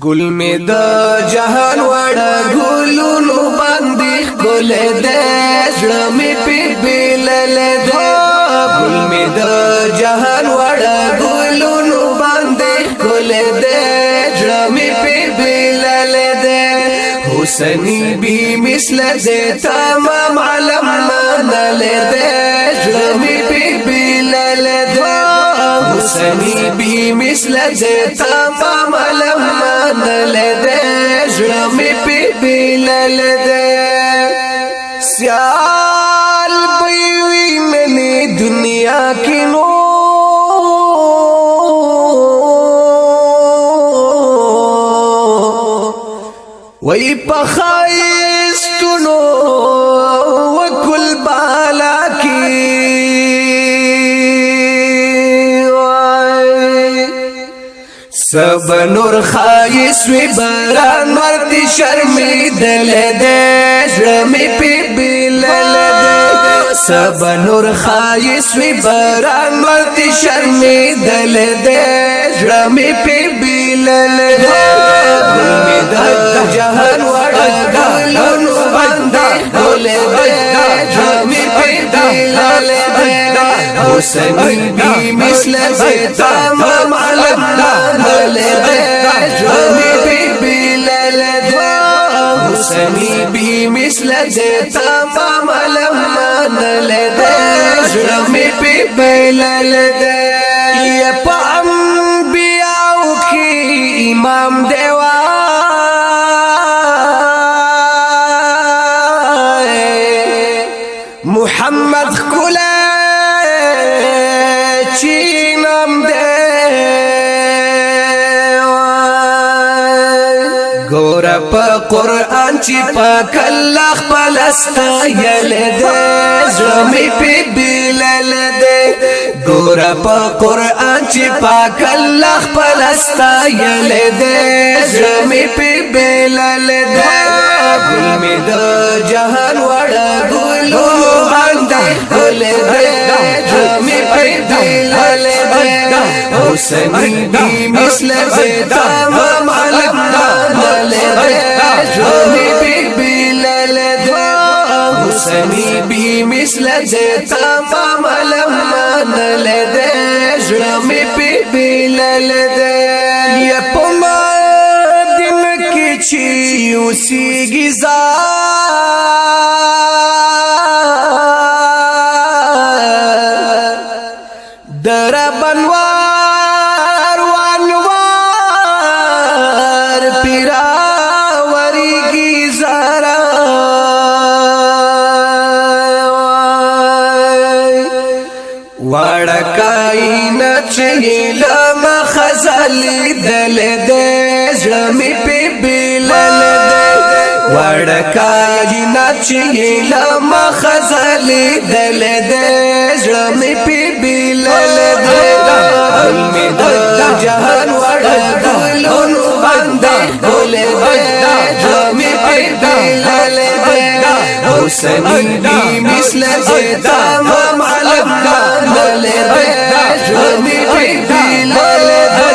گل می د جهان وړه ګلونو باندې ګل دې زړه می په بلل دې گل می د جهان وړه ګلونو باندې ګل دې زړه می په بلل دې حسنی بی مثل دې تمام عالم منل دې زړه می په بلل دې حسنی بی مثل دې تمام عالم منل دې زړه می په بلل دې سیال بوي منی دنیا کې نو وای په خایستونو وکل بالا کې سب نور خایس وی باران ورتی شرمی دل دے زرمی پی بلل دے سب نور خایس وی باران ورتی شرمی دل دے زرمی پی بلل دے گلمی دا جہان وڑا گلونو بندے گل دے زرمی پی بلل دے حسنی بی مثل دے تمام عالم منل دے زرمی پی بلل دے حسنی بی مثل دے تمام عالم منل دے زرمی پی بلل دے یہ پا انبیاء کی امام دیوا محمد کلے چینم دے گورا پا قرآن چی پاک اللہ پلستا یل دے زرمی پی بلل دے گورا پا قرآن چی پاک اللہ پلستا یل دے زرمی پی بلل دے گل می دا جہان وڑا گلو باندے گل دے زرمی پی بلل دے حسنی بی مثل دے تمام عالم منل دے زرمی پی بلل دے حسنی بی مثل دے تمام عالم منل دے زرمی پی بلل دے یا پما دن کی چی اسی گزا در بنوار وانوار پیراوری کی زارا وڑکائی نچیلم خزلی دل دے زرمی پی بلل دے وڑکائی نچیلم خزلی دل دے زرمی پی بلل دے علمی دا جہان وڑا گلونو باندے گل دے زرمی پی بلل دے حسنی بی مثل دے تمام عالم منل دے زرمی پی بلل دے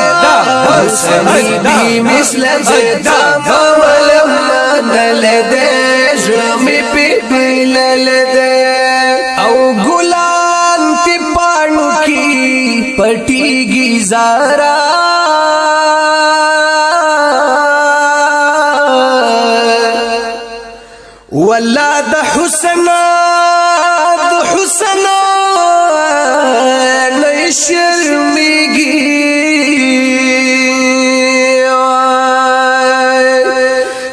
حسنی بی مثل دے تمام عالم منل دے زرمی پی بلل دے او گلان تی پانو کی پٹی گی زارا واللہ دا حسنا نئی شرمیگی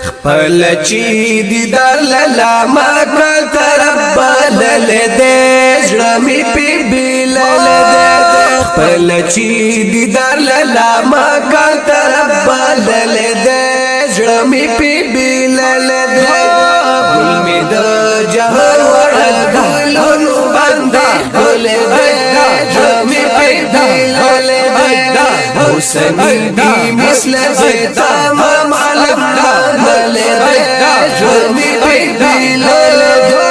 خپل چی دی دلالا مکا ترب بلل دے زرمی پی بلل دے خپل چی دی دلالا مکا ترب بلل دے زرمی پی بلل دے گل می دا جہان وڑا گلونو باندے گل دے زرمی پی بلل دے حسنی بی مثل دے تمام عالم منل دے زرمی پی بلل دے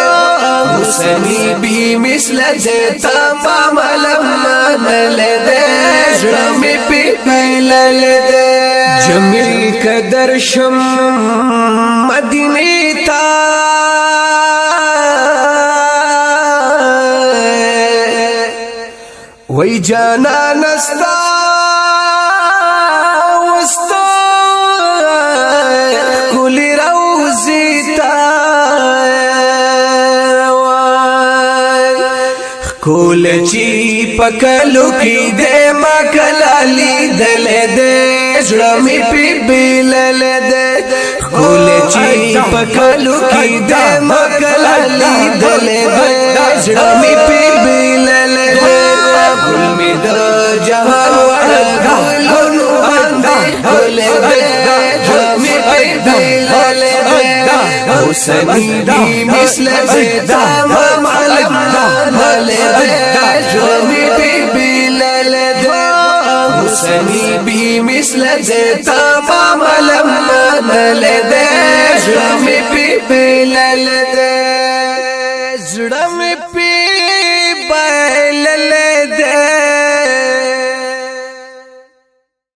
حسنی بی مثل دے تمام عالم منل دے زرمی پی بلل دے جمیل قدر شم مدینه تا وی جانا نستا وستا کلی روزی تا کول چی پکلو کی دے مکلالی دل دے زړمی پی بیلل دے کول چی پکلو کی دے مکلالی دل دے زړمی پی بیلل دے گل می د جهان وړ ګلونو باندې کول دے زړمی پی بیلل دے حسنی دی مثل زیدا معلم جرمی بی بیلل دے حسنی بی مثل زیتا معلم نل دے جرمی بی بیلل دے جرمی بی بیلل